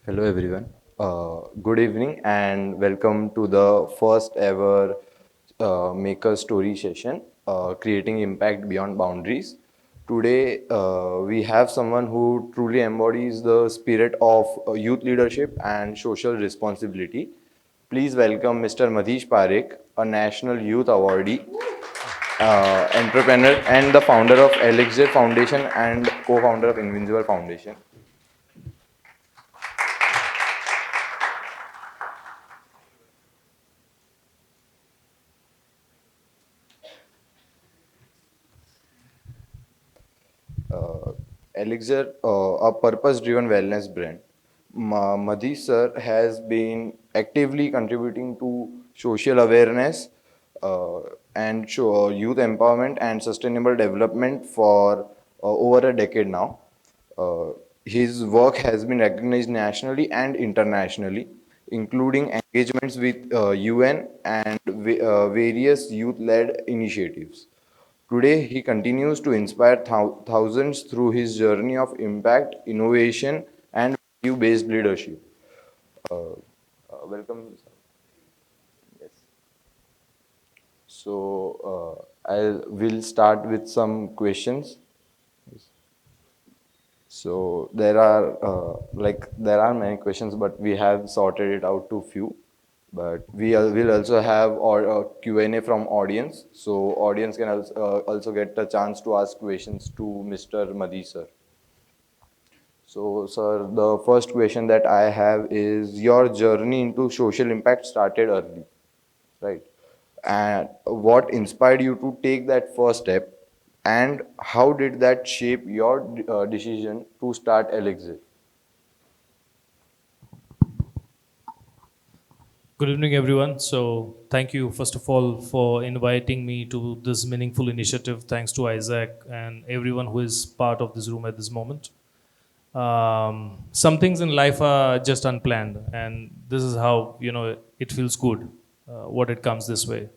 Hello everyone. Good evening and welcome to the first ever Maker Story session, Creating Impact Beyond Boundaries. Today we have someone who truly embodies the spirit of youth leadership and social responsibility. Please welcome Mr. Madhish Parikh, a National Youth Awardee, entrepreneur and the founder of Elixir Foundation and co-founder of Invincible Foundation. uh, Elixir, a purpose-driven wellness brand. Madhi sir has been actively contributing to social awareness uh, and youth empowerment and sustainable development for over a decade now. Uh, his work has been recognized nationally and internationally, including engagements with UN and various youth-led initiatives. Today, he continues to inspire thousands through his journey of impact, innovation, and value-based leadership. Welcome. Yes. So, I will start with some questions. So there are many questions, but we have sorted it out to few. But we will also have Q&A from audience, so audience can also get a chance to ask questions to Mr. Madhi sir. So, sir, the first question that I have is your journey into social impact started early, right? And what inspired you to take that first step, and how did that shape your decision to start Elixir? Good evening, everyone. So, thank you, first of all, for inviting me to this meaningful initiative. Thanks to Isaac and everyone who is part of this room at this moment. Some things in life are just unplanned, and this is how it feels good what it comes this way.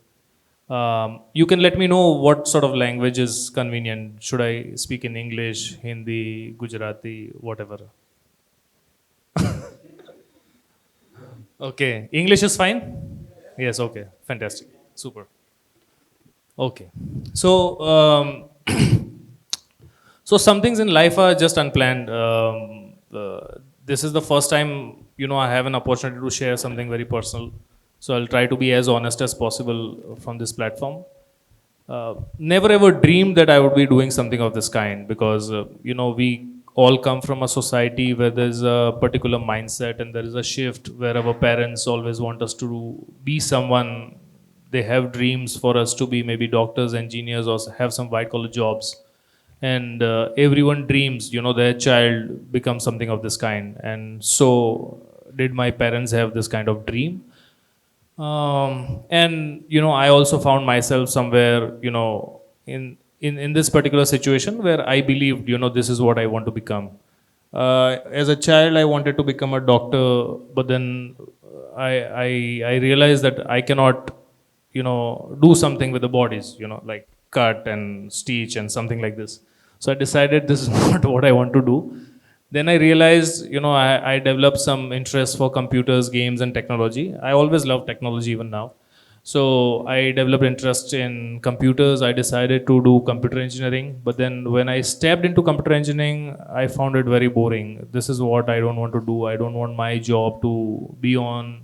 You can let me know what sort of language is convenient. Should I speak in English, Hindi, Gujarati, whatever? Okay, English is fine? Yes, okay, fantastic, super. Okay, so so some things in life are just unplanned. This is the first time I have an opportunity to share something very personal. So I'll try to be as honest as possible from this platform. Never ever dreamed that I would be doing something of this kind because we all come from a society where there's a particular mindset and there is a shift where our parents always want us to be someone. They have dreams for us to be maybe doctors, engineers, or have some white collar jobs. And everyone dreams, their child becomes something of this kind. And so, did my parents have this kind of dream? And I also found myself somewhere in this particular situation where I believed this is what I want to become. As a child I wanted to become a doctor, but then I realized that I cannot do something with the bodies, like cut and stitch and something like this. So I decided this is not what I want to do. Then I realized, I developed some interest for computers, games, and technology. I always love technology even now. So I developed interest in computers. I decided to do computer engineering. But then when I stepped into computer engineering, I found it very boring. This is what I don't want to do. I don't want my job to be on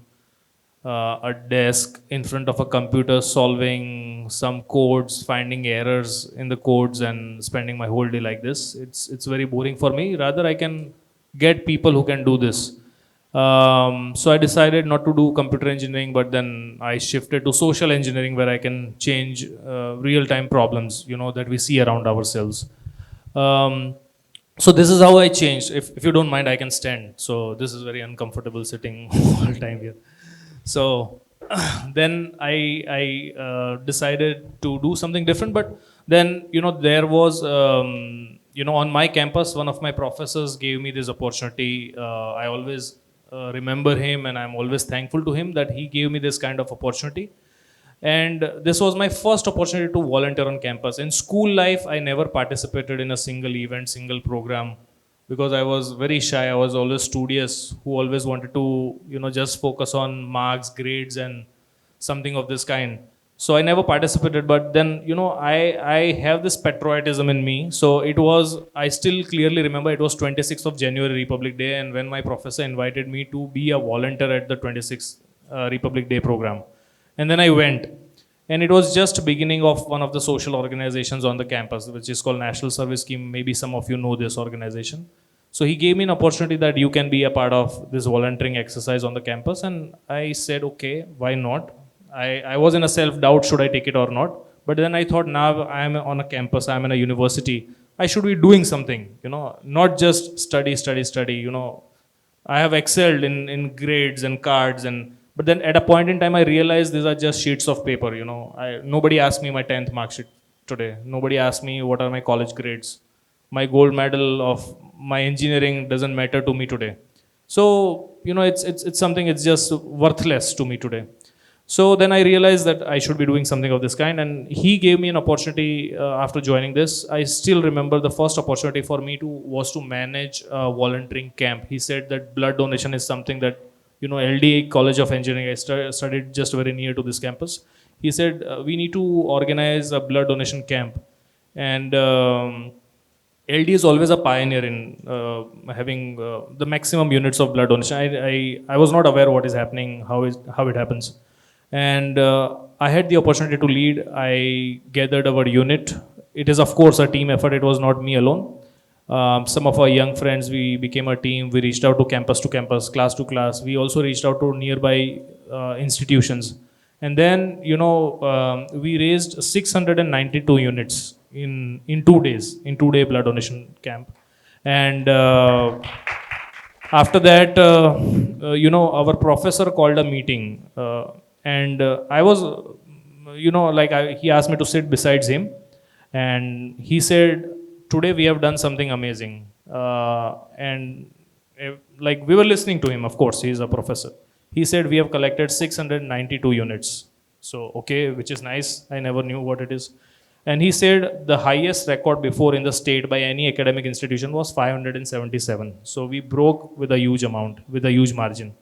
a desk in front of a computer solving some codes, finding errors in the codes, and spending my whole day like this. It's very boring for me. Rather, I can get people who can do this. So I decided not to do computer engineering, but then I shifted to social engineering, where I can change real-time problems, that we see around ourselves. Um, so this is how I changed. If you don't mind, I can stand. So this is very uncomfortable sitting all time here. So then I decided to do something different. But then there was on my campus, one of my professors gave me this opportunity. I always remember him, and I'm always thankful to him that he gave me this kind of opportunity. And this was my first opportunity to volunteer on campus. In school life, I never participated in a single event, single program. because I was very shy. I was always studious, who always wanted to, just focus on marks, grades, and something of this kind. So I never participated. But then, I have this patriotism in me. So it was, I still clearly remember it was 26th of January, Republic Day, and when my professor invited me to be a volunteer at the 26th Republic Day program. And then I went. And it was just beginning of one of the social organizations on the campus, which is called National Service Scheme. Maybe some of you know this organization. So he gave me an opportunity that you can be a part of this volunteering exercise on the campus. And I said, okay, why not? I was in a self-doubt, should I take it or not? But then I thought, now I'm on a campus, I'm in a university. I should be doing something, not just study, study, study, I have excelled in grades and cards, and but then at a point in time I realized these are just sheets of paper. Nobody asked me my 10th mark sheet today. Nobody asked me what are my college grades. My gold medal of my engineering doesn't matter to me today. So it's something, it's just worthless to me today. So then I realized that I should be doing something of this kind, and he gave me an opportunity after joining this. I still remember the first opportunity for me to was to manage a volunteering camp. He said that blood donation is something that LDA College of Engineering, I studied just very near to this campus. He said we need to organize a blood donation camp, and LD is always a pioneer in having the maximum units of blood donation. I was not aware what is happening, how it happens. And I had the opportunity to lead. I gathered our unit. It is, of course, a team effort. It was not me alone. Some of our young friends, we became a team. We reached out to campus, class to class. We also reached out to nearby institutions. And then, we raised 692 units in 2 days, in 2-day blood donation camp. And after that, our professor called a meeting. And I was, he asked me to sit besides him. And he said, today we have done something amazing. And we were listening to him, of course, he's a professor. He said, we have collected 692 units. So, okay, which is nice. I never knew what it is. And he said the highest record before in the state by any academic institution was 577. So we broke with a huge amount, with a huge margin.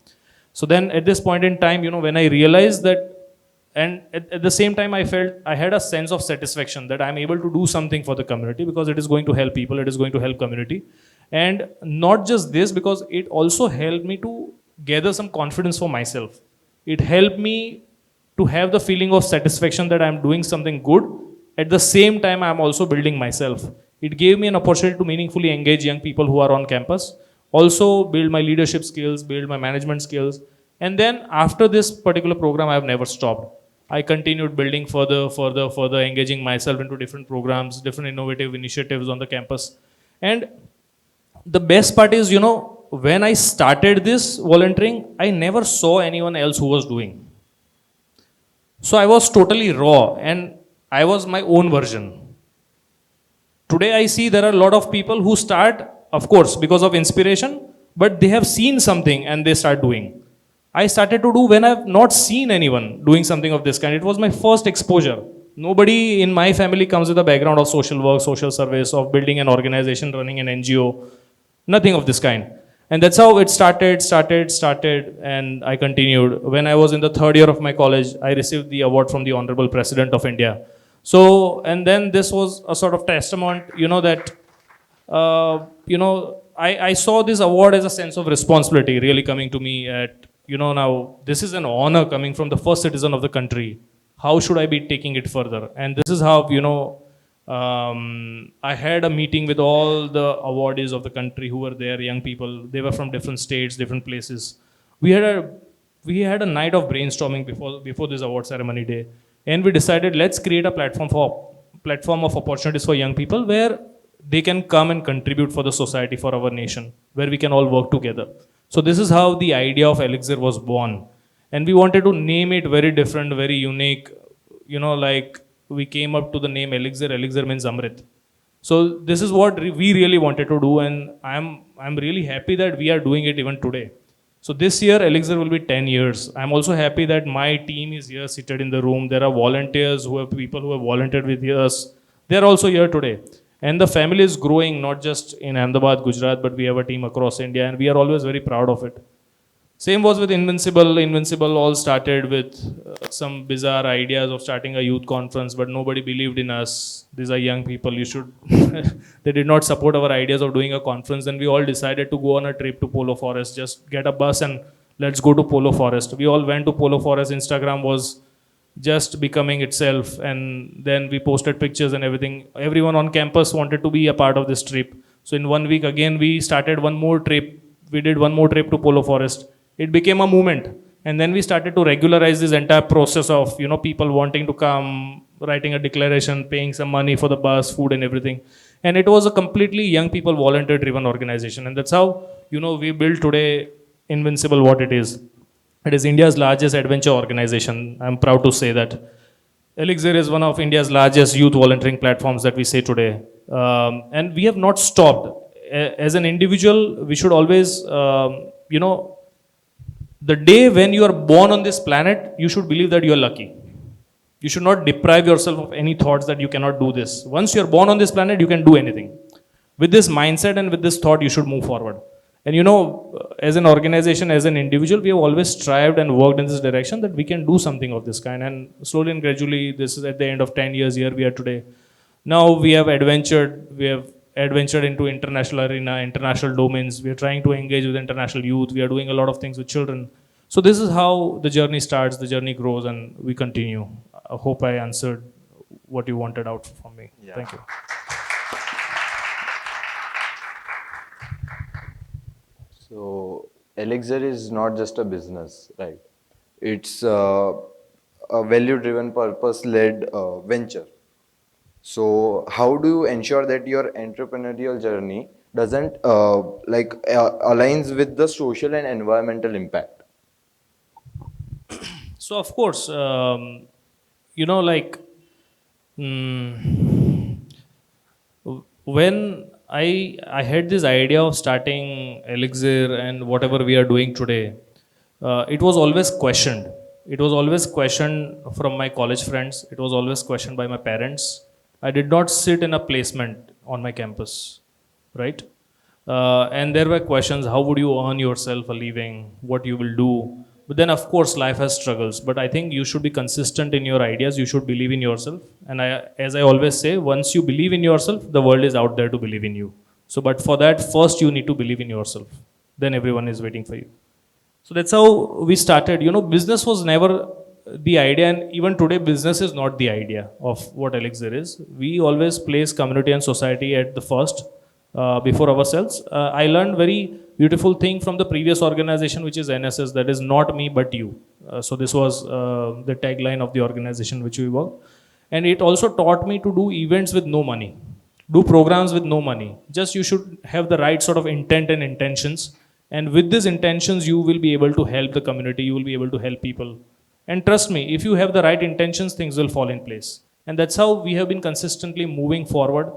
So then at this point in time, when I realized that, and at the same time, I felt I had a sense of satisfaction that I'm able to do something for the community because it is going to help people, it is going to help community. And not just this, because it also helped me to gather some confidence for myself. It helped me to have the feeling of satisfaction that I'm doing something good. At the same time, I'm also building myself. It gave me an opportunity to meaningfully engage young people who are on campus, also build my leadership skills, build my management skills. And then after this particular program, I have never stopped. I continued building further, engaging myself into different programs, different innovative initiatives on the campus. And the best part is, when I started this volunteering, I never saw anyone else who was doing. So I was totally raw and I was my own version. Today I see there are a lot of people who start, of course, because of inspiration, but they have seen something and they start doing. I started to do when I've not seen anyone doing something of this kind. It was my first exposure. Nobody in my family comes with a background of social work, social service, of building an organization, running an NGO, nothing of this kind. And that's how it started, and I continued. When I was in the third year of my college, I received the award from the Honorable President of India. So, and then this was a sort of testament, that, I saw this award as a sense of responsibility really coming to me at, now this is an honor coming from the first citizen of the country. How should I be taking it further? And this is how, I had a meeting with all the awardees of the country who were there, young people. They were from different states, different places. We had a night of brainstorming before this award ceremony day. And we decided, let's create a platform of opportunities for young people where they can come and contribute for the society, for our nation, where we can all work together. So this is how the idea of Elixir was born. And we wanted to name it very different, very unique. We came up to the name Elixir. Elixir means Amrit. So this is what we really wanted to do, and I'm really happy that we are doing it even today. So this year Elixir will be 10 years. I'm also happy that my team is here seated in the room. There are volunteers people who have volunteered with us. They're also here today. And the family is growing not just in Ahmedabad, Gujarat, but we have a team across India, and we are always very proud of it. Same was with Invincible. Invincible all started with some bizarre ideas of starting a youth conference, but nobody believed in us. These are young people, you should. They did not support our ideas of doing a conference. Then we all decided to go on a trip to Polo Forest, just get a bus and let's go to Polo Forest. We all went to Polo Forest. Instagram was just becoming itself, and then we posted pictures and everything. Everyone on campus wanted to be a part of this trip. So in 1 week, again, we started one more trip. We did one more trip to Polo Forest. It became a movement, and then we started to regularize this entire process of people wanting to come, writing a declaration, paying some money for the bus, food, and everything. And it was a completely young people volunteer driven organization, and that's how we built today Invincible what it is. It is India's largest adventure organization. I'm proud to say that. Elixir is one of India's largest youth volunteering platforms that we say today. And we have not stopped. As an individual, we should always, the day when you are born on this planet, you should believe that you are lucky. You should not deprive yourself of any thoughts that you cannot do this. Once you are born on this planet, you can do anything. With this mindset and with this thought, you should move forward. And as an organization, as an individual, we have always strived and worked in this direction that we can do something of this kind. And slowly and gradually, this is at the end of 10 years, here we are today. Now we have adventured into international arena, international domains. We are trying to engage with international youth. We are doing a lot of things with children. So this is how the journey starts, the journey grows, and we continue. I hope I answered what you wanted out from me. Yeah. Thank you. So Elixir is not just a business, right? It's a value-driven, purpose-led venture. So how do you ensure that your entrepreneurial journey doesn't aligns with the social and environmental impact? So of course, when I had this idea of starting Elixir and whatever we are doing today, it was always questioned. It was always questioned from my college friends. It was always questioned by my parents. I did not sit in a placement on my campus, right? And there were questions, how would you earn yourself a living? What you will do? But then, of course, life has struggles. But I think you should be consistent in your ideas. You should believe in yourself. And as I always say, once you believe in yourself, the world is out there to believe in you. So, but for that, first you need to believe in yourself. Then everyone is waiting for you. So that's how we started. Business was never the idea, and even today, business is not the idea of what Elixir is. We always place community and society at the first, before ourselves. I learned very beautiful thing from the previous organization, which is NSS, that is not me but you. So this was the tagline of the organization which we work. And it also taught me to do events with no money, do programs with no money. Just you should have the right sort of intent and intentions. And with these intentions, you will be able to help the community, you will be able to help people. And trust me, if you have the right intentions, things will fall in place. And that's how we have been consistently moving forward,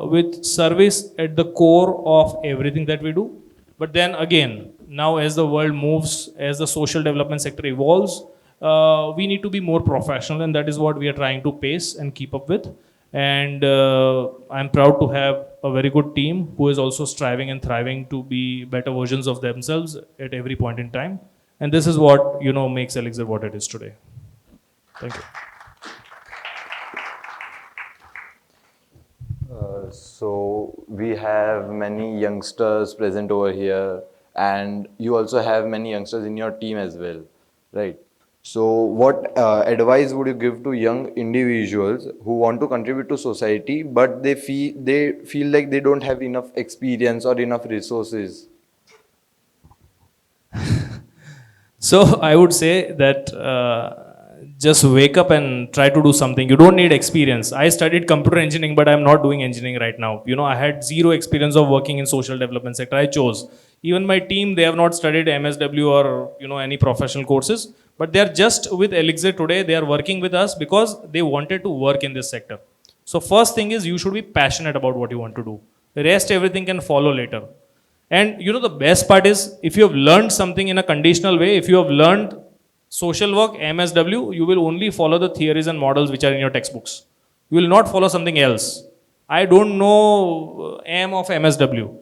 with service at the core of everything that we do. But then again, now as the world moves, as the social development sector evolves, we need to be more professional, and that is what we are trying to pace and keep up with. And I'm proud to have a very good team who is also striving and thriving to be better versions of themselves at every point in time. And this is what makes Elixir what it is today. Thank you. So we have many youngsters present over here, and you also have many youngsters in your team as well, right? So what advice would you give to young individuals who want to contribute to society, but they feel like they don't have enough experience or enough resources? So I would say that just wake up and try to do something. You don't need experience. I studied computer engineering, but I'm not doing engineering right now. I had zero experience of working in social development sector. I chose. Even my team, they have not studied MSW or any professional courses, but they are just with Elixir today. They are working with us because they wanted to work in this sector. So first thing is you should be passionate about what you want to do. The rest, everything can follow later. And the best part is, if you have learned something in a conditional way, if you have learned social work, MSW, you will only follow the theories and models which are in your textbooks. You will not follow something else. I don't know M of MSW,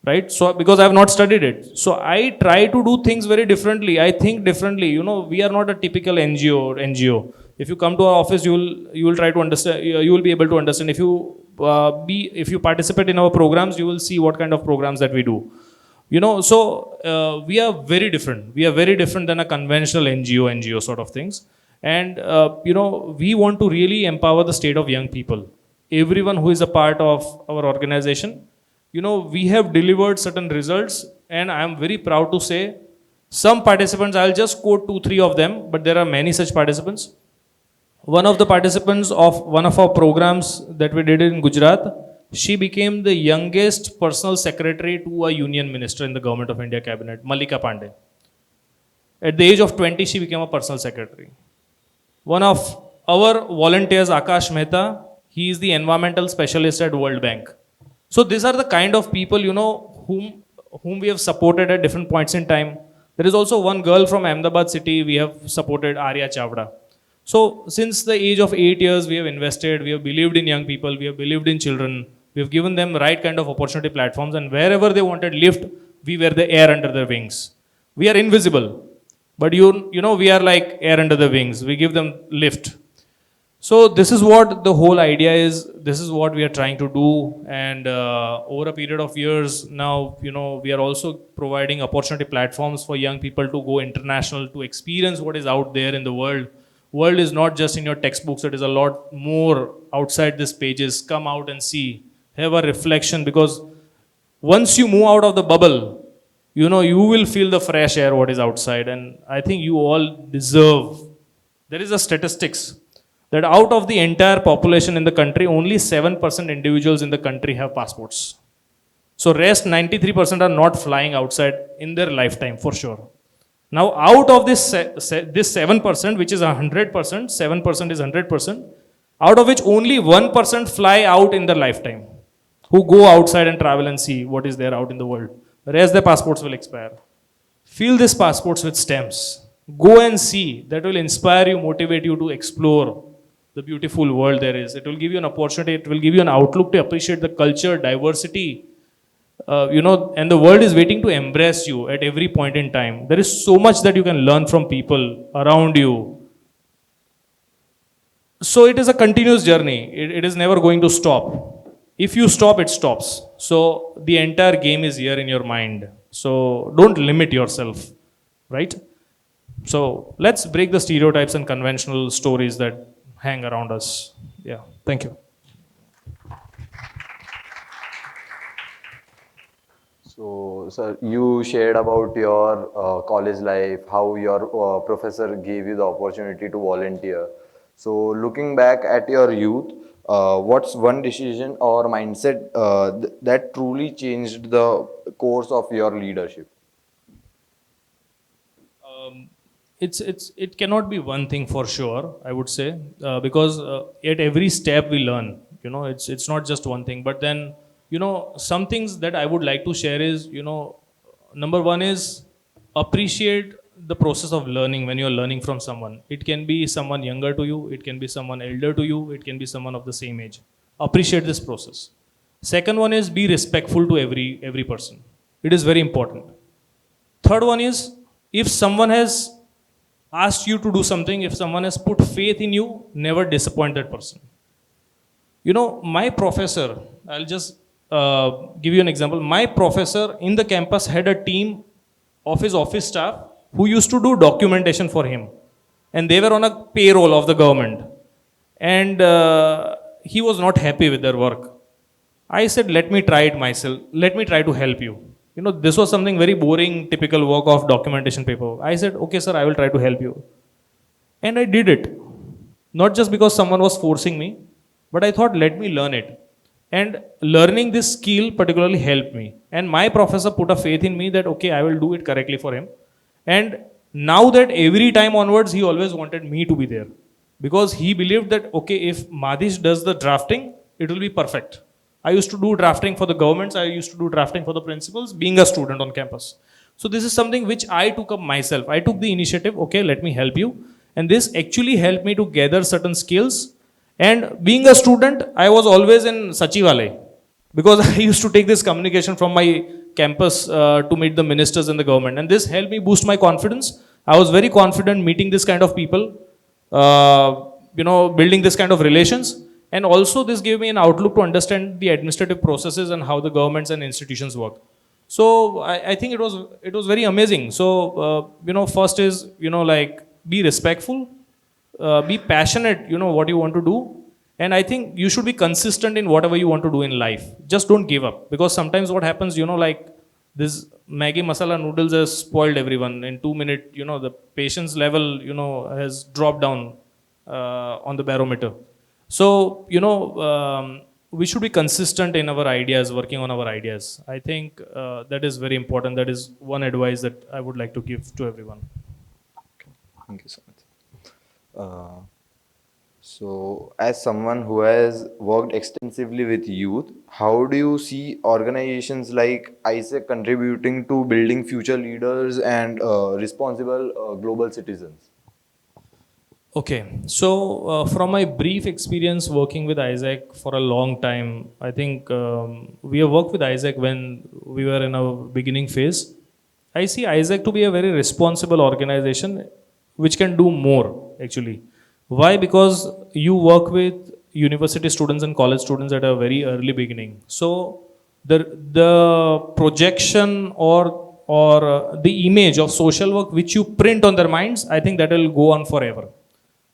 right? So because I have not studied it, so I try to do things very differently. I think differently. You know, we are not a typical NGO or NGO. If you come to our office, you will try to understand. You will be able to understand. If you participate in our programs, you will see what kind of programs that we do. You know, so we are very different. We are very different than a conventional NGO sort of things. And you know, we want to really empower the state of young people, everyone who is a part of our organization. You know, we have delivered certain results, and I am very proud to say some participants, I'll just quote 2 3 of them, but there are many such participants. One of the participants of one of our programs that we did in Gujarat, she became the youngest personal secretary to a union minister in the government of India cabinet, Malika Pandey. At the age of 20, she became a personal secretary. One of our volunteers, Akash Mehta, he is the environmental specialist at World Bank. So these are the kind of people, you know, whom we have supported at different points in time. There is also one girl from Ahmedabad city we have supported, Arya Chavda. So since the age of 8 years, we have invested, we have believed in young people, we have believed in children, we have given them right kind of opportunity platforms, and wherever they wanted lift, we were the air under their wings. We are invisible, but you know, we are like air under the wings. We give them lift. So this is what the whole idea is. This is what we are trying to do. And over a period of years now, you know, we are also providing opportunity platforms for young people to go international, to experience what is out there in the world. World is not just in your textbooks. It is a lot more outside these pages. Come out and see, have a reflection, because once you move out of the bubble, you know, you will feel the fresh air what is outside. And I think you all deserve. There is a statistics that out of the entire population in the country, only 7% individuals in the country have passports. So rest 93% are not flying outside in their lifetime for sure. Now out of this 7%, which is 100%, 7% is 100%, out of which only 1% fly out in their lifetime, who go outside and travel and see what is there out in the world. The rest, their passports will expire. Fill these passports with stamps. Go and see. That will inspire you, motivate you to explore the beautiful world there is. It will give you an opportunity. It will give you an outlook to appreciate the culture, diversity. You know, and the world is waiting to embrace you at every point in time. There is so much that you can learn from people around you. So it is a continuous journey. It is never going to stop. If you stop, it stops. So the entire game is here in your mind. So don't limit yourself, right? So let's break the stereotypes and conventional stories that hang around us. Yeah, thank you. So, sir, you shared about your college life, how your professor gave you the opportunity to volunteer. So, looking back at your youth, what's one decision or mindset that truly changed the course of your leadership? It cannot be one thing for sure, I would say, because at every step we learn. You know, it's not just one thing. But then, you know, some things that I would like to share is, you know, number one is appreciate the process of learning when you're learning from someone. It can be someone younger to you, it can be someone elder to you, it can be someone of the same age. Appreciate this process. Second one is be respectful to every person. It is very important. Third one is, if someone has asked you to do something, if someone has put faith in you, never disappoint that person. You know, my professor, I'll just give you an example. My professor in the campus had a team of his office staff who used to do documentation for him. And they were on a payroll of the government. And he was not happy with their work. I said, let me try it myself. Let me try to help you. You know, this was something very boring, typical work of documentation paper. I said, okay, sir, I will try to help you. And I did it. Not just because someone was forcing me, but I thought, let me learn it. And learning this skill particularly helped me. And my professor put a faith in me that, okay, I will do it correctly for him. And now that every time onwards, he always wanted me to be there. Because he believed that, okay, if Madhish does the drafting, it will be perfect. I used to do drafting for the governments, I used to do drafting for the principals, being a student on campus. So this is something which I took up myself. I took the initiative, okay, let me help you. And this actually helped me to gather certain skills. And being a student, I was always in Sachivalay because I used to take this communication from my campus to meet the ministers in the government. And this helped me boost my confidence. I was very confident meeting this kind of people, building this kind of relations. And also, this gave me an outlook to understand the administrative processes and how the governments and institutions work. So I think it was very amazing. So first is like be respectful, be passionate, what you want to do, and I think you should be consistent in whatever you want to do in life. Just don't give up, because sometimes what happens, like this Maggie masala noodles has spoiled everyone in 2 minutes. The patience level has dropped down on the barometer. So we should be consistent in our ideas, working on our ideas. I think that is very important. That is one advice that I would like to give to everyone. Thank you so much. Uh, so, as someone who has worked extensively with youth, how do you see organizations like ISEC contributing to building future leaders and responsible global citizens? Okay, so from my brief experience working with Isaac for a long time, I think we have worked with Isaac when we were in our beginning phase. I see Isaac to be a very responsible organization which can do more actually. Why? Because you work with university students and college students at a very early beginning. So the projection or the image of social work which you print on their minds, I think that will go on forever.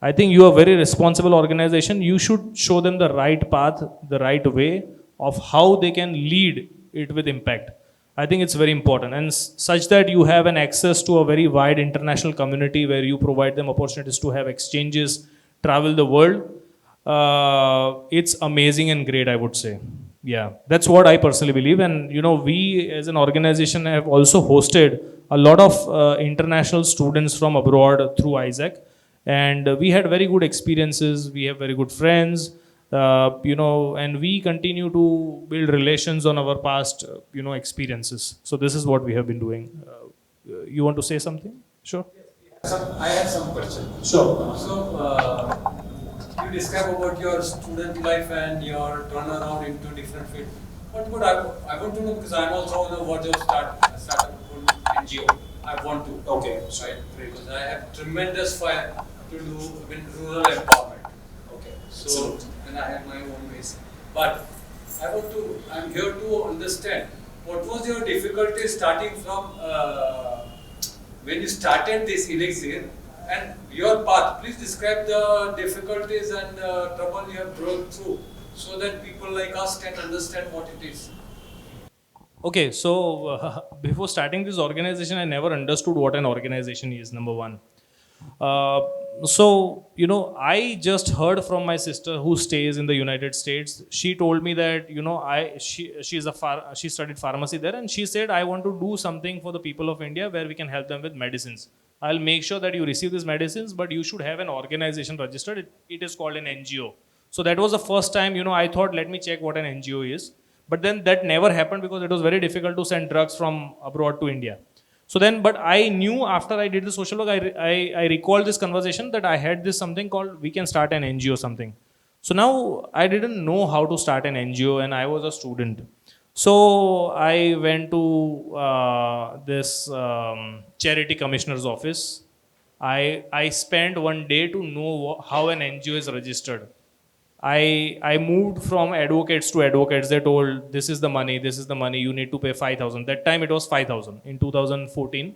I think you are a very responsible organization. You should show them the right path, the right way of how they can lead it with impact. I think it's very important, and such that you have an access to a very wide international community where you provide them opportunities to have exchanges, travel the world. It's amazing and great, I would say. Yeah, that's what I personally believe. And we as an organization have also hosted a lot of international students from abroad through Isaac, and we had very good experiences. We have very good friends, and we continue to build relations on our past experiences. So this is what we have been doing. You want to say something? Sure. I have some questions. Sure. So, you describe about your student life and your turnaround into different fields. What would I want to know, because I'm also on the verge of starting NGO. I want to. Okay. Right. Because I have tremendous fire to do with rural empowerment. Okay. So, and I have my own ways. But I'm here to understand what was your difficulty starting from when you started this Elixir and your path. Please describe the difficulties and trouble you have brought through so that people like us can understand what it is. Okay, so before starting this organization, I never understood what an organization is, number one. I just heard from my sister who stays in the United States. She told me that, she studied pharmacy there, and she said, I want to do something for the people of India where we can help them with medicines. I'll make sure that you receive these medicines, but you should have an organization registered. It is called an NGO. So that was the first time, I thought, let me check what an NGO is. But then that never happened because it was very difficult to send drugs from abroad to India. So then, but I knew after I did the social work, I recalled this conversation that I had this something called, we can start an NGO something. So now I didn't know how to start an NGO and I was a student. So I went to this charity commissioner's office. I spent one day to know how an NGO is registered. I moved from advocates to advocates. They told, this is the money, you need to pay 5,000. That time it was 5,000 in 2014.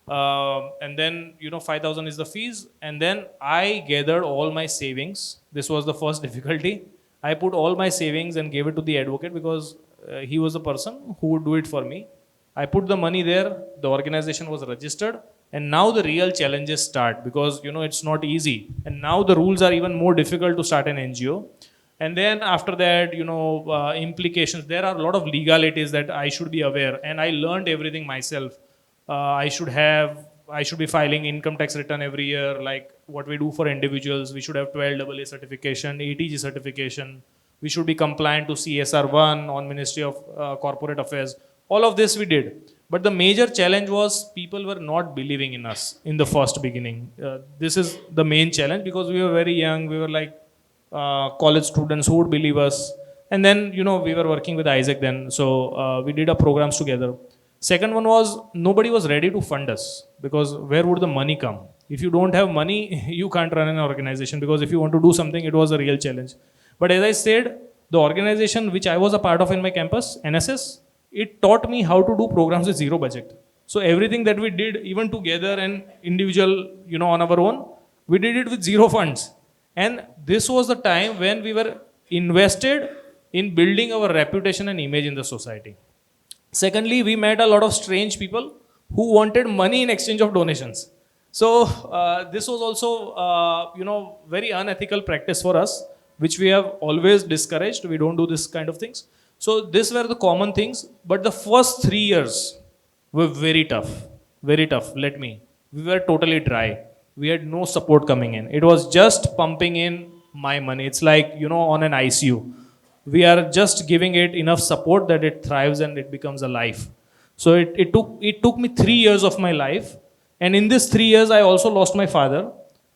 And then, 5,000 is the fees. And then I gathered all my savings. This was the first difficulty. I put all my savings and gave it to the advocate because he was the person who would do it for me. I put the money there, the organization was registered, and now the real challenges start because it's not easy. And now the rules are even more difficult to start an NGO. And then after that, implications. There are a lot of legalities that I should be aware, and I learned everything myself. I should be filing income tax return every year, like what we do for individuals. We should have 12 AA certification, ATG certification. We should be compliant to CSR1 on Ministry of Corporate Affairs. All of this we did. But the major challenge was people were not believing in us in the first beginning. This is the main challenge because we were very young. We were like college students who would believe us. And then, we were working with Isaac then. So we did our programs together. Second one was nobody was ready to fund us because where would the money come? If you don't have money, you can't run an organization because if you want to do something, it was a real challenge. But as I said, the organization which I was a part of in my campus, NSS, it taught me how to do programs with zero budget. So everything that we did, even together and individual, on our own, we did it with zero funds. And this was the time when we were invested in building our reputation and image in the society. Secondly, we met a lot of strange people who wanted money in exchange of donations. So this was also, very unethical practice for us, which we have always discouraged. We don't do this kind of things. So these were the common things. But the first 3 years were very tough. Very tough. We were totally dry. We had no support coming in. It was just pumping in my money. It's like, on an ICU. We are just giving it enough support that it thrives and it becomes a life. So it took me 3 years of my life. And in these 3 years, I also lost my father.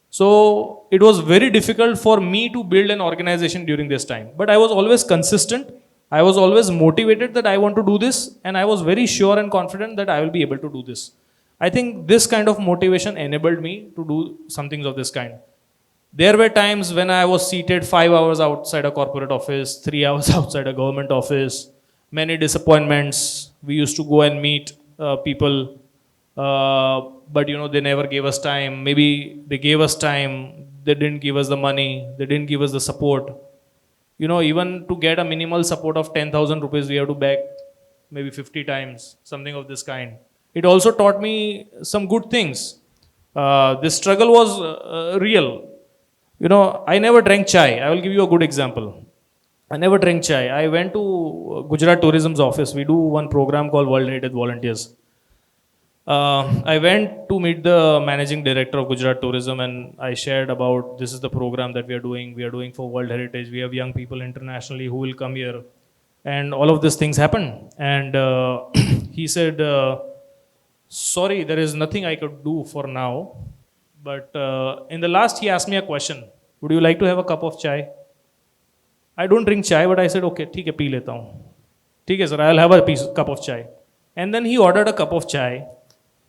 So it was very difficult for me to build an organization during this time. But I was always consistent. I was always motivated that I want to do this. And I was very sure and confident that I will be able to do this. I think this kind of motivation enabled me to do some things of this kind. There were times when I was seated 5 hours outside a corporate office, 3 hours outside a government office, many disappointments. We used to go and meet people, but they never gave us time. Maybe they gave us time, they didn't give us the money, they didn't give us the support. Even to get a minimal support of 10,000 rupees, we have to beg maybe 50 times, something of this kind. It also taught me some good things. This struggle was real. I never drank chai. I will give you a good example. I never drank chai. I went to Gujarat Tourism's office. We do one program called World Heritage Volunteers. I went to meet the managing director of Gujarat Tourism and I shared about this is the program that we are doing. We are doing for World Heritage. We have young people internationally who will come here. And all of these things happened. And he said, sorry, there is nothing I could do for now. But in the last, he asked me a question. Would you like to have a cup of chai? I don't drink chai, but I said, okay, ठीक है, P लेता हूँ. ठीक है, sir, I'll have a cup of chai. And then he ordered a cup of chai.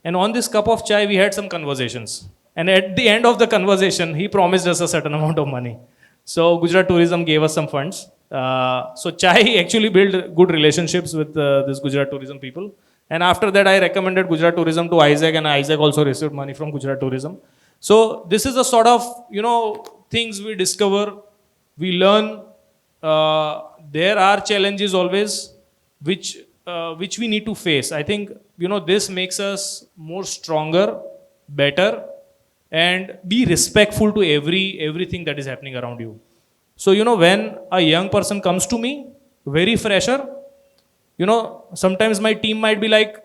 And on this cup of chai, we had some conversations. And at the end of the conversation, he promised us a certain amount of money. So Gujarat Tourism gave us some funds. So chai actually built good relationships with this Gujarat Tourism people. And after that, I recommended Gujarat Tourism to Isaac, and Isaac also received money from Gujarat Tourism. So this is the sort of, things we discover, we learn. There are challenges always, which we need to face. I think, this makes us more stronger, better, and be respectful to everything that is happening around you. So, when a young person comes to me, very fresher, sometimes my team might be like,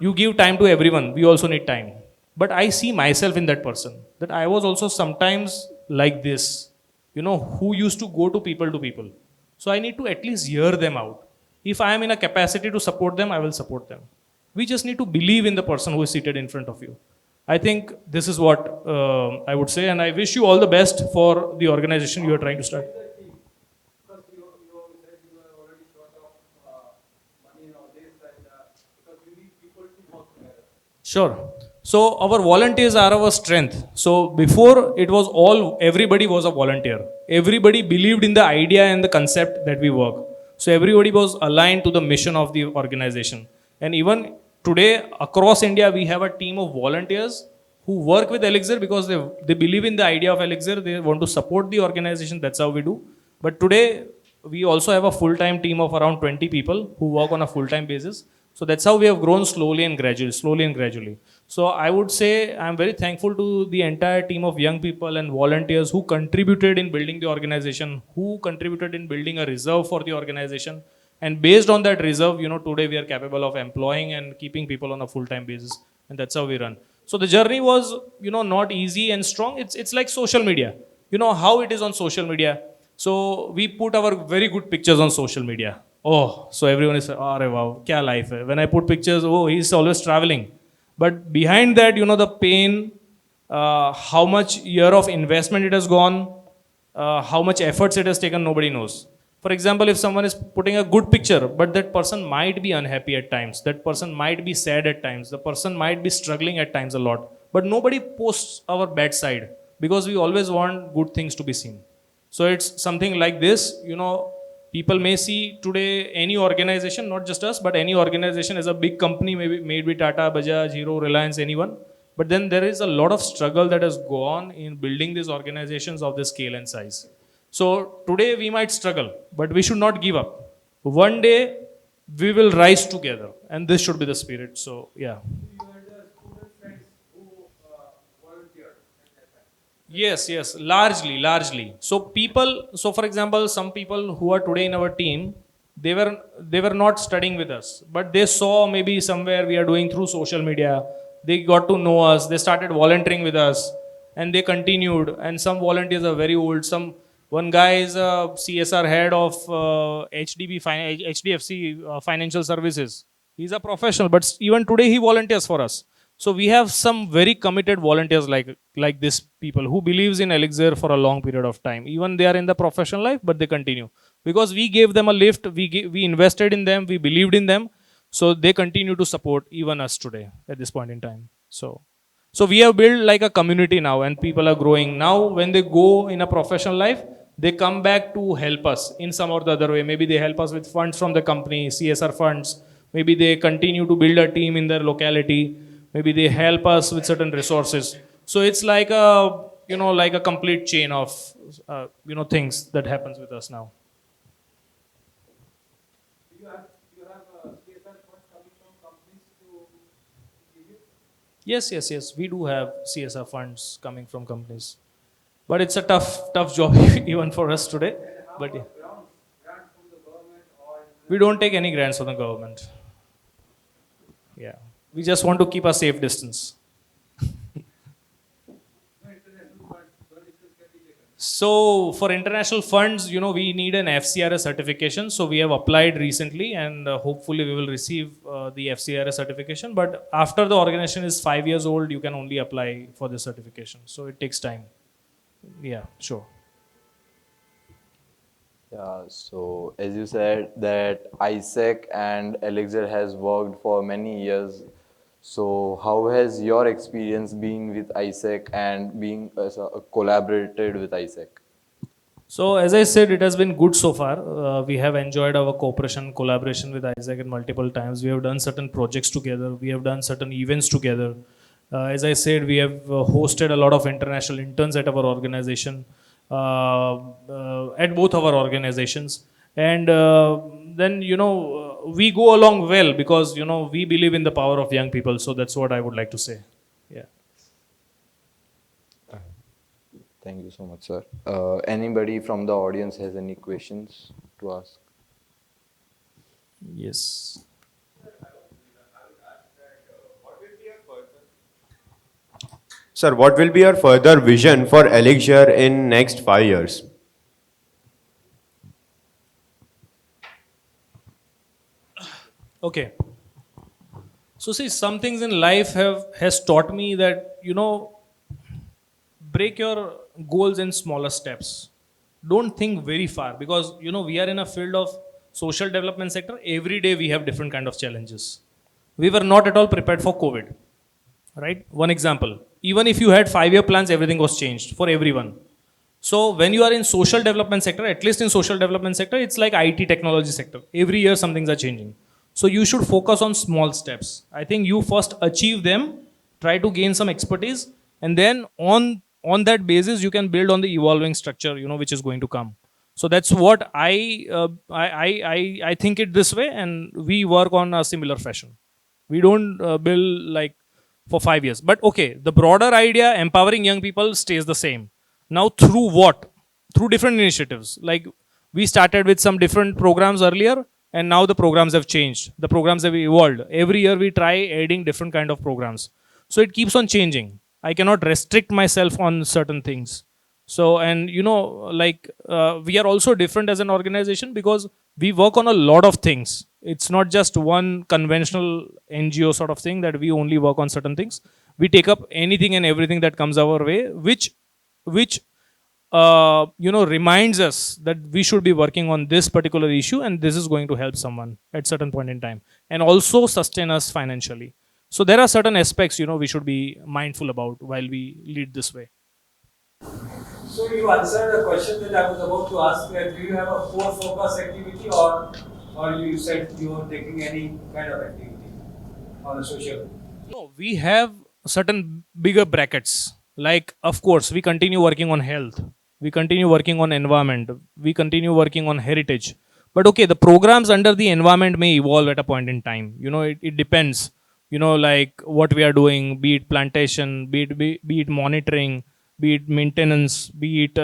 you give time to everyone, we also need time. But I see myself in that person, that I was also sometimes like this, who used to go to people. So I need to at least hear them out. If I am in a capacity to support them, I will support them. We just need to believe in the person who is seated in front of you. I think this is what I would say, and I wish you all the best for the organization you are trying to start. Sure. So our volunteers are our strength. So before it was everybody was a volunteer. Everybody believed in the idea and the concept that we work. So everybody was aligned to the mission of the organization. And even today across India, we have a team of volunteers who work with Elixir because they believe in the idea of Elixir. They want to support the organization. That's how we do. But today we also have a full-time team of around 20 people who work on a full-time basis. So that's how we have grown slowly and gradually. So I would say I'm very thankful to the entire team of young people and volunteers who contributed in building the organization, who contributed in building a reserve for the organization. And based on that reserve, today we are capable of employing and keeping people on a full-time basis. And that's how we run. So the journey was, not easy and strong. It's like social media. How it is on social media. So we put our very good pictures on social media. Oh, so everyone is, oh, wow, kya life hai. When I put pictures, oh, he's always traveling. But behind that, the pain, how much year of investment it has gone, how much efforts it has taken, nobody knows. For example, if someone is putting a good picture, but that person might be unhappy at times, that person might be sad at times, the person might be struggling at times a lot, but nobody posts our bad side because we always want good things to be seen. So it's something like this, people may see today any organization, not just us, but any organization as a big company, maybe made by Tata, Bajaj, Hero, Reliance, anyone. But then there is a lot of struggle that has gone in building these organizations of this scale and size. So today we might struggle, but we should not give up. One day we will rise together, and this should be the spirit. So yeah. You had student friends who volunteered at that time. Yes, largely. So for example, some people who are today in our team, they were not studying with us, but they saw maybe somewhere we are doing through social media. They got to know us. They started volunteering with us, and they continued. And some volunteers are very old. One guy is a CSR head of HDFC Financial Services. He's a professional, but even today he volunteers for us. So we have some very committed volunteers like these people who believes in Elixir for a long period of time. Even they are in the professional life, but they continue because we gave them a lift. We invested in them. We believed in them, so they continue to support even us today at this point in time. So we have built like a community now, and people are growing. Now, when they go in a professional life, they come back to help us in some or the other way. Maybe they help us with funds from the company, CSR funds. Maybe they continue to build a team in their locality. Maybe they help us with certain resources. So it's like a complete chain of things that happens with us now. You have CSR funds coming from companies to give you. Yes. We do have CSR funds coming from companies, but it's a tough job even for us today. And how But yeah, about grants from the government or we don't take any grants from the government. Yeah, we just want to keep a safe distance. no international funds donations can be taken? So for international funds, we need an FCRS certification. So we have applied recently, and hopefully we will receive the FCRS certification. But after the organization is 5 years old, you can only apply for the certification. So it takes time. Yeah, sure. Yeah, so as you said that ISEC and Elixir has worked for many years. So how has your experience been with ISEC and being collaborated with ISEC? So as I said, it has been good so far. We have enjoyed our cooperation, collaboration with Isaac in multiple times. We have done certain projects together. We have done certain events together. As I said, we have hosted a lot of international interns at our organization, at both our organizations. And then, we go along well because, we believe in the power of young people. So that's what I would like to say. Yeah. Thank you so much, sir. Anybody from the audience has any questions to ask? Yes. Sir, what will be your further vision for Elixir in next 5 years? Okay. So see, some things in life has taught me that break your goals in smaller steps. Don't think very far because we are in a field of social development sector. Every day we have different kind of challenges. We were not at all prepared for COVID. Right? One example. Even if you had 5 year plans, everything was changed for everyone. So when you are in social development sector, at least in social development sector, it's like IT technology sector. Every year some things are changing. So you should focus on small steps. I think you first achieve them, try to gain some expertise, and then on that basis you can build on the evolving structure, which is going to come. So that's what I think it this way, and we work on a similar fashion. We don't build like for 5 years. But okay, the broader idea, empowering young people, stays the same. Now, through what? Through different initiatives. Like we started with some different programs earlier, and now the programs have changed. The programs have evolved. Every year we try adding different kind of programs. So it keeps on changing. I cannot restrict myself on certain things. So, and we are also different as an organization because we work on a lot of things. It's not just one conventional NGO sort of thing that we only work on certain things. We take up anything and everything that comes our way, which reminds us that we should be working on this particular issue and this is going to help someone at certain point in time and also sustain us financially. So there are certain aspects, we should be mindful about while we lead this way. So you answered a question that I was about to ask. That do you have a core focus activity, or you said you are taking any kind of activity on a social? No, we have certain bigger brackets. Like, of course, we continue working on health, we continue working on environment, we continue working on heritage. But okay, the programs under the environment may evolve at a point in time. It depends. Like what we are doing, be it plantation, be it monitoring, be it maintenance, be it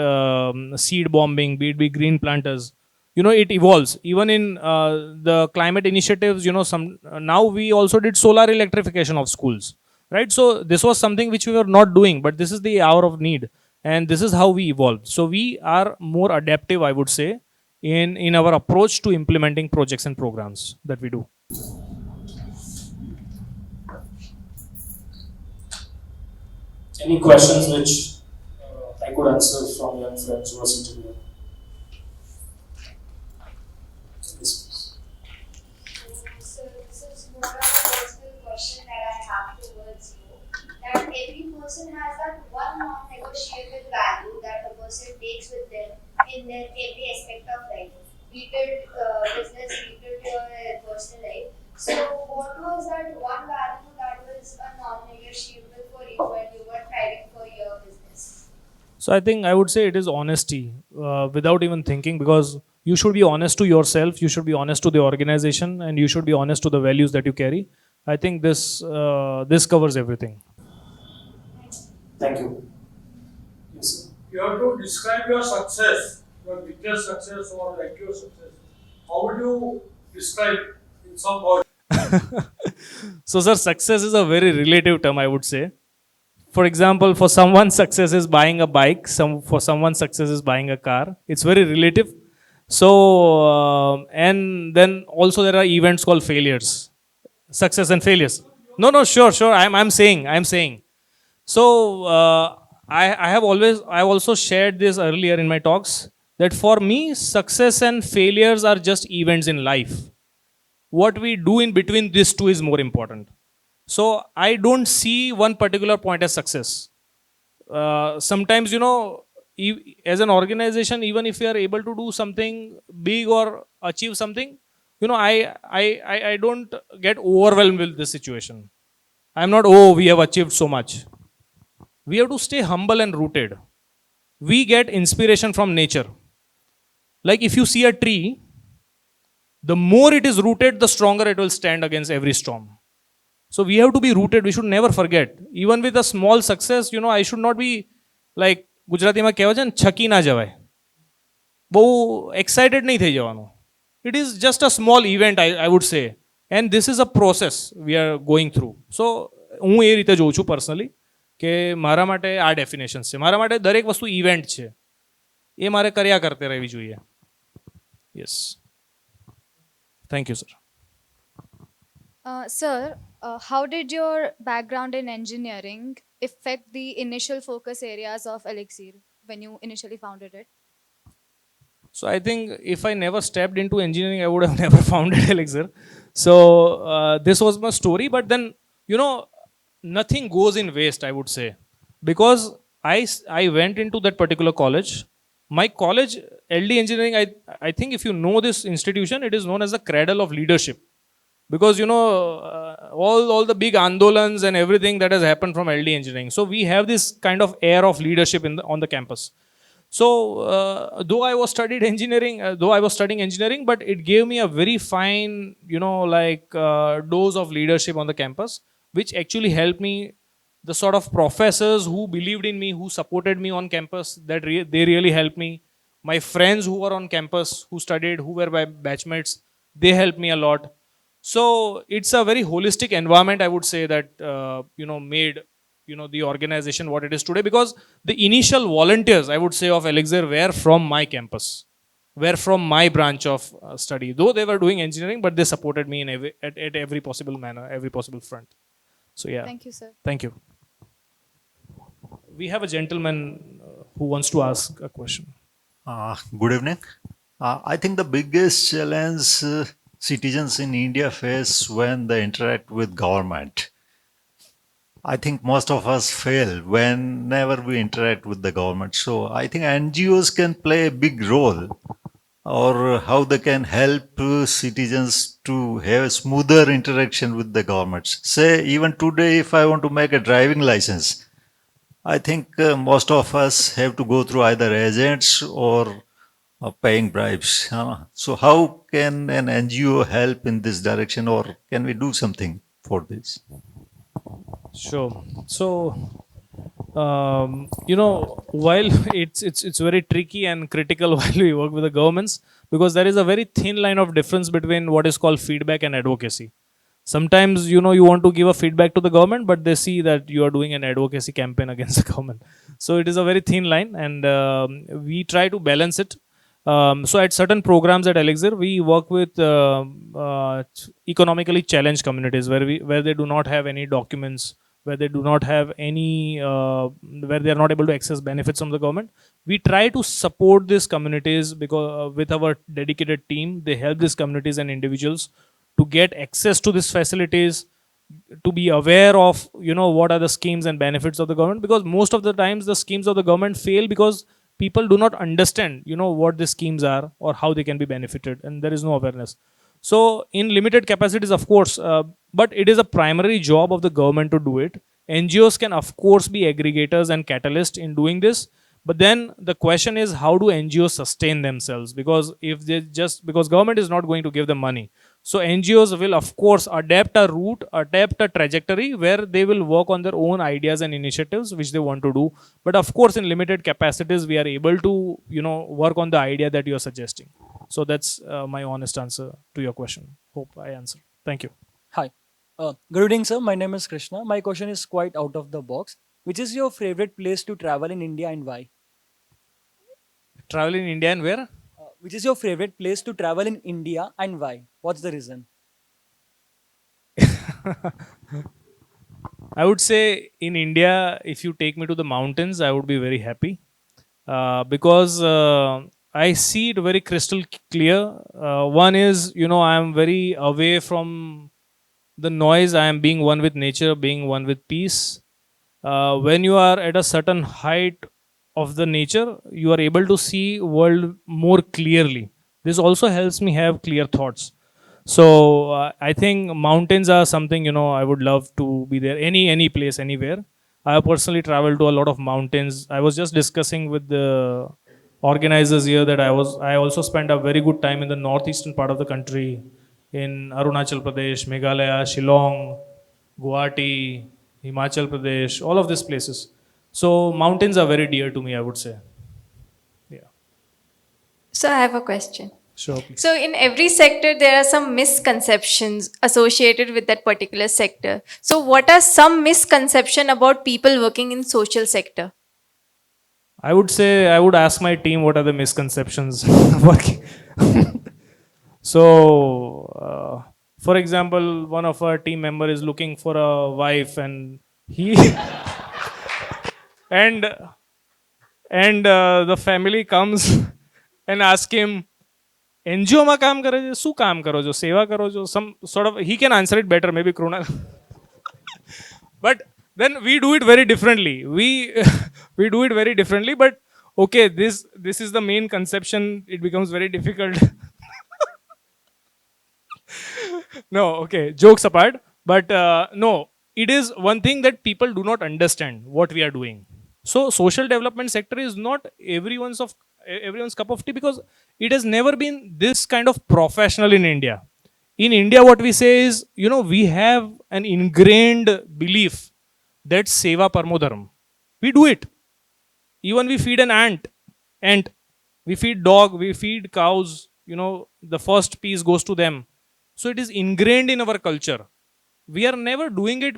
seed bombing, be green planters. It evolves. Even in the climate initiatives, some now we also did solar electrification of schools, right? So this was something which we were not doing, but this is the hour of need, and this is how we evolved. So we are more adaptive, I would say, in our approach to implementing projects and programs that we do. Any questions which I could answer from young friends who are sitting here? Yes, So this is more of a personal question that I have towards you. That every person has that one non-negotiable value that a person takes with them in their every aspect of life, be it business, be it your personal life. So what was that one value that was a non-negotiable for you when you were thriving for your business? So I think I would say it is honesty, without even thinking, because you should be honest to yourself, you should be honest to the organization, and you should be honest to the values that you carry. I think this covers everything. thank you. Yes, sir. You have to describe your success, your biggest success or like your success. How would you describe in some words? So, sir, success is a very relative term, I would say. For example, for someone, success is buying a bike. For someone, success is buying a car. It's very relative. So, and then also there are events called failures, success and failures. No, no, sure, sure. I'm saying. So, I've also shared this earlier in my talks that for me, success and failures are just events in life. What we do in between these two is more important. So I don't see one particular point as success. Sometimes, as an organization, even if we are able to do something big or achieve something, I don't get overwhelmed with this situation. I'm not, oh, we have achieved so much. We have to stay humble and rooted. We get inspiration from nature. Like if you see a tree, the more it is rooted, the stronger it will stand against every storm. So we have to be rooted. We should never forget. Even with a small success, I should not be like ગુજરાતીમાં કહેવાય છે ને છકી ના જવાય. બહુ excited નહીં થઈ જવાનું. It is just a small event, I would say. And this is a process we are going through. So હું એ રીતે જોઉં છું પર્સનલી કે મારા માટે આ ડેફિનેશન્સ છે. મારા માટે દરેક વસ્તુ ઇવેન્ટ છે. એ મારે કર્યા કરતે રહેવી જોઈએ. Yes. Thank you sir. Sir, how did your background in engineering affect the initial focus areas of Elixir when you initially founded it? So I think if I never stepped into engineering, I would have never founded Elixir. So this was my story. But then, nothing goes in waste, I would say. Because I went into that particular college. My college, LD Engineering, I think if you know this institution, it is known as the cradle of leadership. Because all the big andolans and everything that has happened from LD Engineering. So we have this kind of air of leadership on the campus. So though I was studying engineering, but it gave me a very fine, dose of leadership on the campus, which actually helped me. The sort of professors who believed in me, who supported me on campus, they really helped me. My friends who were on campus, who studied, who were my batchmates, they helped me a lot. So it's a very holistic environment, I would say, that made the organization what it is today. Because the initial volunteers, I would say, of Elixir were from my campus, were from my branch of study. Though they were doing engineering, but they supported me in at every possible manner, every possible front. So yeah. Thank you, sir. Thank you. We have a gentleman who wants to ask a question? Good evening. I think the biggest challenge citizens in India face when they interact with government. I think most of us fail whenever we interact with the government. So I think NGOs can play a big role, or how they can help citizens to have a smoother interaction with the governments. Say, even today, if I want to make a driving license, I think most of us have to go through either agents or paying bribes. So, how can an NGO help in this direction, or can we do something for this? Sure. So, while it's very tricky and critical while we work with the governments, because there is a very thin line of difference between what is called feedback and advocacy. Sometimes you want to give a feedback to the government, but they see that you are doing an advocacy campaign against the government. So it is a very thin line, and we try to balance it. So at certain programs at Elixir, we work with economically challenged communities where they do not have any documents, where they do not have any, where they are not able to access benefits from the government. We try to support these communities because with our dedicated team, they help these communities and individuals to get access to these facilities, to be aware of what are the schemes and benefits of the government, because most of the times the schemes of the government fail because people do not understand what the schemes are or how they can be benefited, and there is no awareness. So in limited capacities, of course, but it is a primary job of the government to do it. NGOs can of course be aggregators and catalysts in doing this, but then the question is, how do NGOs sustain themselves? Because if they just, because government is not going to give them money, so NGOs will of course adapt a route, adapt a trajectory where they will work on their own ideas and initiatives which they want to do. But of course, in limited capacities, we are able to work on the idea that you are suggesting. So that's my honest answer to your question. Hope I answered. Thank you. Hi. Good evening, sir. My name is Krishna. My question is quite out of the box. Which is your favorite place to travel in India and why? Travel in India and where? Which is your favorite place to travel in India and why? What's the reason? I would say in India, if you take me to the mountains, I would be very happy because I see it very crystal clear. One is, I am very away from the noise. I am being one with nature, being one with peace. When you are at a certain height of the nature, you are able to see world more clearly. This also helps me have clear thoughts. So I think mountains are something I would love to be there. Any place, anywhere. I have personally traveled to a lot of mountains. I was just discussing with the organizers here that I also spent a very good time in the northeastern part of the country, in Arunachal Pradesh, Meghalaya, Shillong, Guwahati, Himachal Pradesh, all of these places. So mountains are very dear to me, I would say. Yeah. So I have a question. Sure, please. So in every sector, there are some misconceptions associated with that particular sector. So what are some misconceptions about people working in social sector? I would say I would ask my team what are the misconceptions working. So, for example, one of our team member is looking for a wife, and he and the family comes and ask him, NGO માં કામ કરે છે, શું કામ કરો છો, સેવા કરો છો? Some sort of, he can answer it better, maybe Krunal. But then we do it very differently. We do it very differently. But okay, this is the main conception. It becomes very difficult. No, okay, jokes apart. But no, it is one thing that people do not understand what we are doing. So social development sector is not everyone's cup of tea, because it has never been this kind of professional in India. In India, what we say is, we have an ingrained belief that seva parmo dharma. We do it. Even we feed an ant, we feed dog, we feed cows, the first piece goes to them. So it is ingrained in our culture. We are never doing it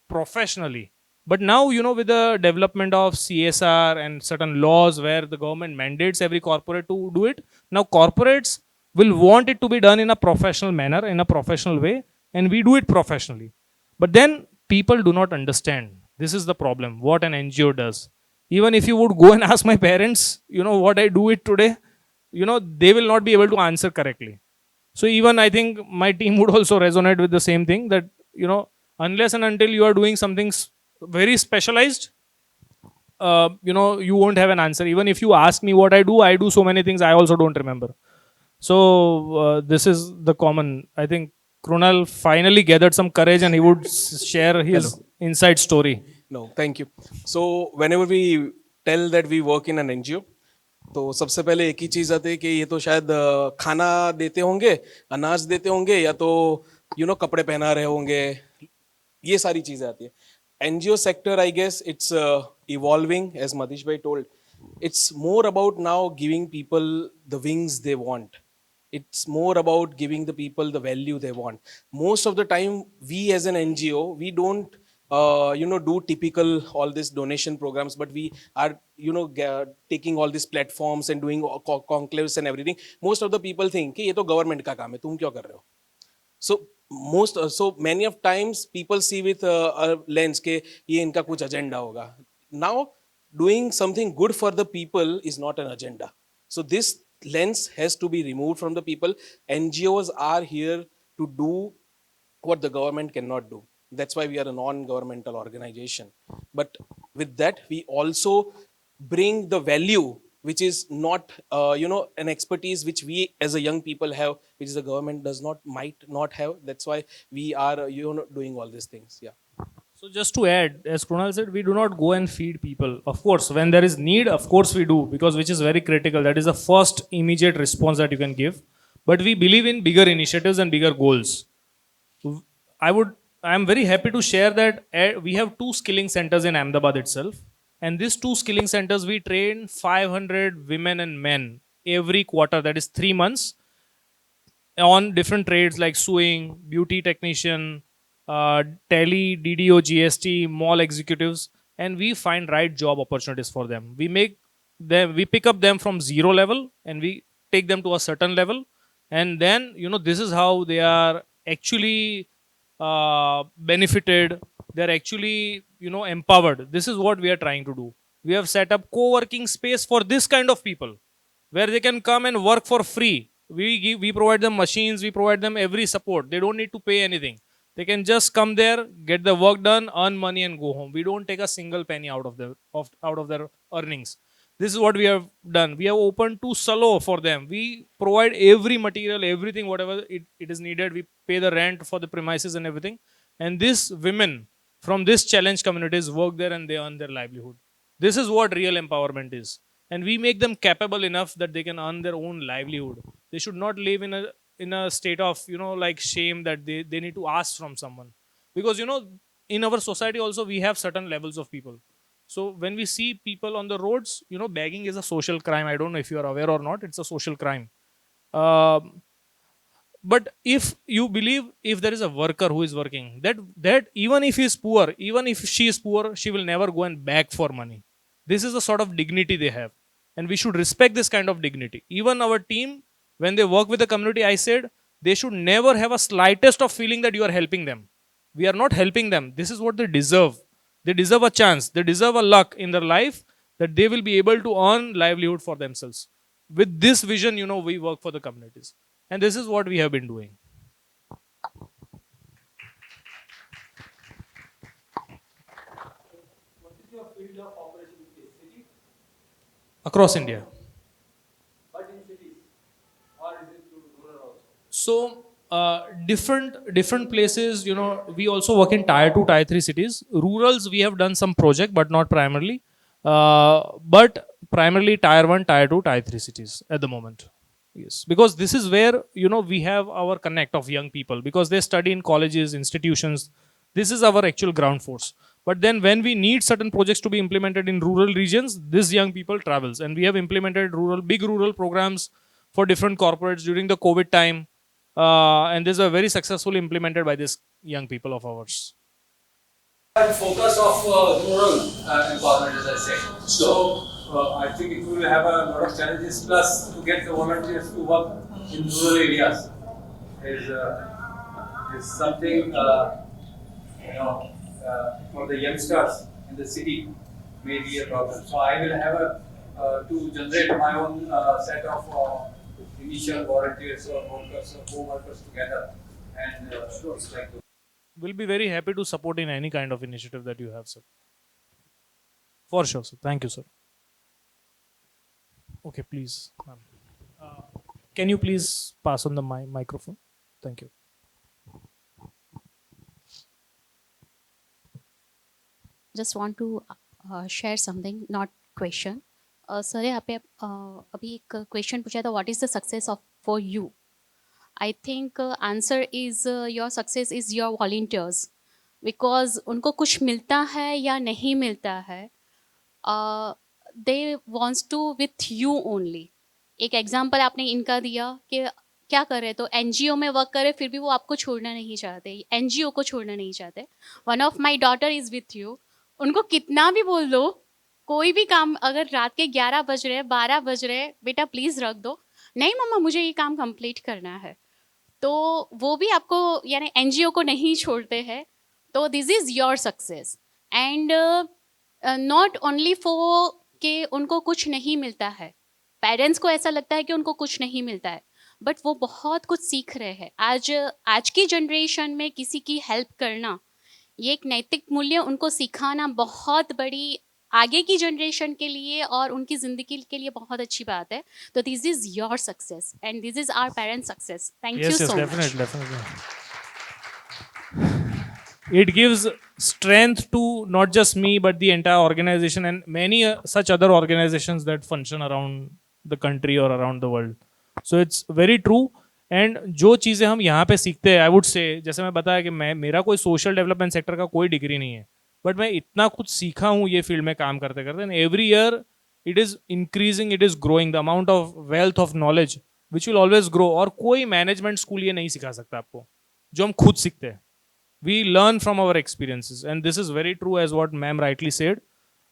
professionally. But now, with the development of CSR and certain laws where the government mandates every corporate to do it, now corporates will want it to be done in a professional manner, in a professional way, and we do it professionally. But then people do not understand. This is the problem, what an NGO does. Even if you would go and ask my parents, what I do it today, they will not be able to answer correctly. So even I think my team would also resonate with the same thing that, unless and until you are doing something very specialized, you won't have an answer. Even if you ask me what I do so many things I also don't remember. So this is the common. I think Krunal finally gathered some courage and he would share his inside story. No, thank you. So whenever we tell that we work in an NGO, तो सबसे पहले एक ही चीज आती है कि ये तो शायद खाना देते होंगे, अनाज देते होंगे, या तो कपड़े पहना रहे होंगे, ये सारी चीजें आती है. NGO sector, I guess it's evolving, as Madhish bhai told. It's more about now giving people the wings they want. It's more about giving the people the value they want. Most of the time, we as an NGO, we don't do typical all these donation programs, but we are taking all these platforms and doing conclaves and everything. Most of the people think कि ये तो government का काम है, तुम क्यों कर रहे हो? So many of times people see with a lens के ये इनका कुछ agenda होगा. Now doing something good for the people is not an agenda. So this lens has to be removed from the people. NGOs are here to do what the government cannot do. That's why we are a non-governmental organization. But with that, we also bring the value, which is not, an expertise which we as a young people have, which the government might not have. That's why we are, doing all these things. Yeah. So just to add, as Krunal said, we do not go and feed people. Of course, when there is need, of course we do, because which is very critical. That is the first immediate response that you can give. But we believe in bigger initiatives and bigger goals. I am very happy to share that we have 2 skilling centers in Ahmedabad itself. And these 2 skilling centers, we train 500 women and men every quarter, that is 3 months, on different trades like sewing, beauty technician, tele, DDO, GST, mall executives, and we find right job opportunities for them. We pick up them from 0 level and we take them to a certain level. And then, this is how they are actually benefited. They're actually, empowered. This is what we are trying to do. We have set up co-working space for this kind of people where they can come and work for free. We provide them machines, we provide them every support. They don't need to pay anything. They can just come there, get the work done, earn money and go home. We don't take a single penny out of their earnings. This is what we have done. We have opened 2 salo for them. We provide every material, everything, whatever it is needed. We pay the rent for the premises and everything. And these women from this challenge communities work there and they earn their livelihood. This is what real empowerment is. And we make them capable enough that they can earn their own livelihood. They should not live in a state of, like shame that they need to ask from someone. Because, in our society also, we have certain levels of people. So when we see people on the roads, begging is a social crime. I don't know if you are aware or not. It's a social crime. But if you believe, if there is a worker who is working, that even if he is poor, even if she is poor, she will never go and beg for money. This is the sort of dignity they have. And we should respect this kind of dignity. Even our team, when they work with the community, I said, they should never have a slightest of feeling that you are helping them. We are not helping them. This is what they deserve. They deserve a chance. They deserve a luck in their life that they will be able to earn livelihood for themselves. With this vision, we work for the communities. And this is what we have been doing. What is your field of operation in the city? Across India. But in cities? Or is it to rural also? So, different places, we also work in tier 2, tier 3 cities. Rurals, we have done some project, but not primarily. But primarily tier 1, tier 2, tier 3 cities at the moment. Yes, because this is where, we have our connect of young people because they study in colleges, institutions. This is our actual ground force. But then when we need certain projects to be implemented in rural regions, this young people travels. And we have implemented big rural programs for different corporates during the COVID time. And these are very successfully implemented by these young people of ours. The focus of rural empowerment, as I said. So I think it will have a lot of challenges. Plus, to get the volunteers to work in rural areas is something for the youngsters in the city. may be a problem. So I will have to generate my own set of initial volunteers or workers or co-workers together, and it's like. We'll be very happy to support in any kind of initiative that you have, sir. For sure, sir. Thank you, sir. Okay, please, ma'am. Uh, can you please pass on the microphone? Thank you. Just want to share something not question sir यहाँ पे अभी एक question पूछा था what is the success of for you I think answer is your success is your volunteers because उनको कुछ मिलता है या नहीं मिलता है they wants to with you only एक एग्जाम्पल आपने इनका दिया कि क्या कर रहे तो एनजीओ में वर्क करे फिर भी वो आपको छोड़ना नहीं चाहते एनजीओ को छोड़ना नहीं चाहते one of my daughter is with you उनको कितना भी बोल दो कोई भी काम अगर रात के 11 बज रहे 12 बज रहे बेटा प्लीज़ रख दो नहीं मम्मा मुझे ये काम कंप्लीट करना है तो वो भी आपको यानी एनजीओ को नहीं छोड़ते हैं तो this is your success and not only for कि उनको कुछ नहीं मिलता है पेरेंट्स को ऐसा लगता है कि उनको कुछ नहीं मिलता है बट वो बहुत कुछ सीख रहे हैं आज की जनरेशन में किसी की हेल्प करना ये एक नैतिक मूल्य उनको सिखाना बहुत बड़ी आगे की जनरेशन के लिए और उनकी ज़िंदगी के लिए बहुत अच्छी बात है तो this is your success and this is our parents success thank you so much Definitely. It gives strength to not just me but the entire organization and many such other organizations that function around the country or around the world. So it's very true. And जो चीज़ें हम यहाँ पे सीखते हैं I would say जैसे मैं बताया कि मेरा कोई सोशल डेवलपमेंट सेक्टर का कोई डिग्री नहीं है बट मैं इतना कुछ सीखा हूँ ये फील्ड में काम करते करते and every year it is increasing it is growing the amount of wealth of knowledge which will always grow और कोई मैनेजमेंट स्कूल ये नहीं सिखा सकता आपको जो हम खुद सीखते हैं we learn from our experiences and this is very true as what ma'am rightly said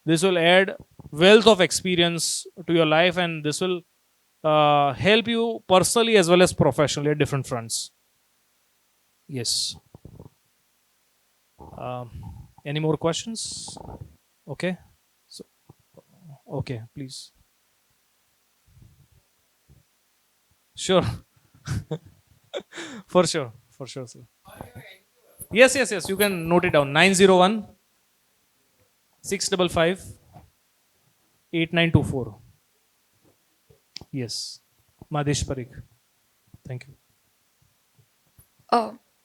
this will add wealth of experience to your life and this will help you personally as well as professionally at different fronts. Yes. Any more questions? Okay. So, okay, please. Sure. For sure, sir. Yes. You can note it down. 901 655 8924. Yes, Madhish Parikh. Thank you.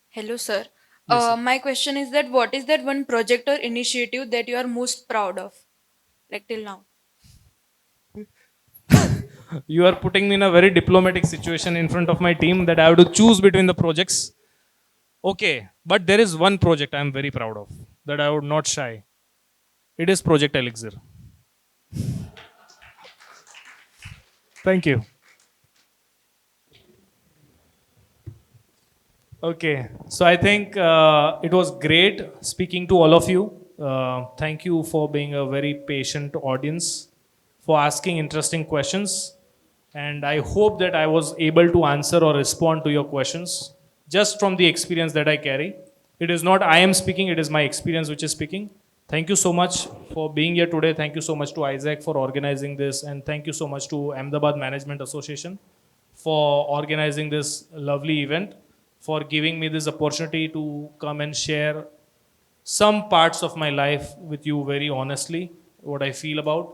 Hello, sir. Yes, sir. My question is that what is that one project or initiative that you are most proud of, like till now? You are putting me in a very diplomatic situation in front of my team that I have to choose between the projects. Okay, but there is one project I am very proud of that I would not shy. It is Project Elixir. Thank you. Okay, so I think it was great speaking to all of you. Thank you for being a very patient audience, for asking interesting questions. And I hope that I was able to answer or respond to your questions just from the experience that I carry. It is not I am speaking, it is my experience which is speaking. Thank you so much for being here today. Thank you so much to Isaac for organizing this. And thank you so much to Ahmedabad Management Association for organizing this lovely event, for giving me this opportunity to come and share some parts of my life with you very honestly, what I feel about.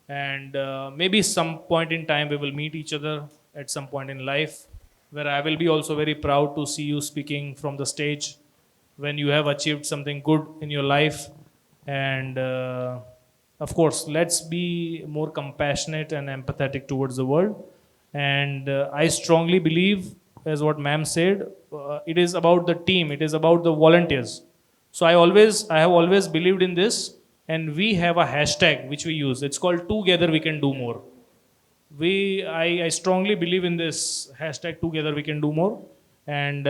And maybe some point in time we will meet each other at some point in life where I will be also very proud to see you speaking from the stage when you have achieved something good in your life. And of course, let's be more compassionate and empathetic towards the world. And I strongly believe, as what ma'am said, it is about the team, it is about the volunteers. So I have always believed in this, and we have a hashtag which we use. It's called Together We Can Do More. I strongly believe in this hashtag Together We Can Do More. And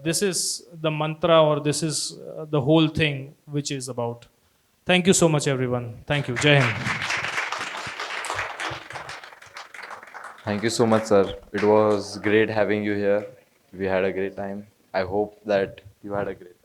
this is the mantra, or this is the whole thing which is about. Thank you so much, everyone. Thank you. Jai Hind. Thank you so much, sir. It was great having you here. We had a great time. I hope that you had a great time.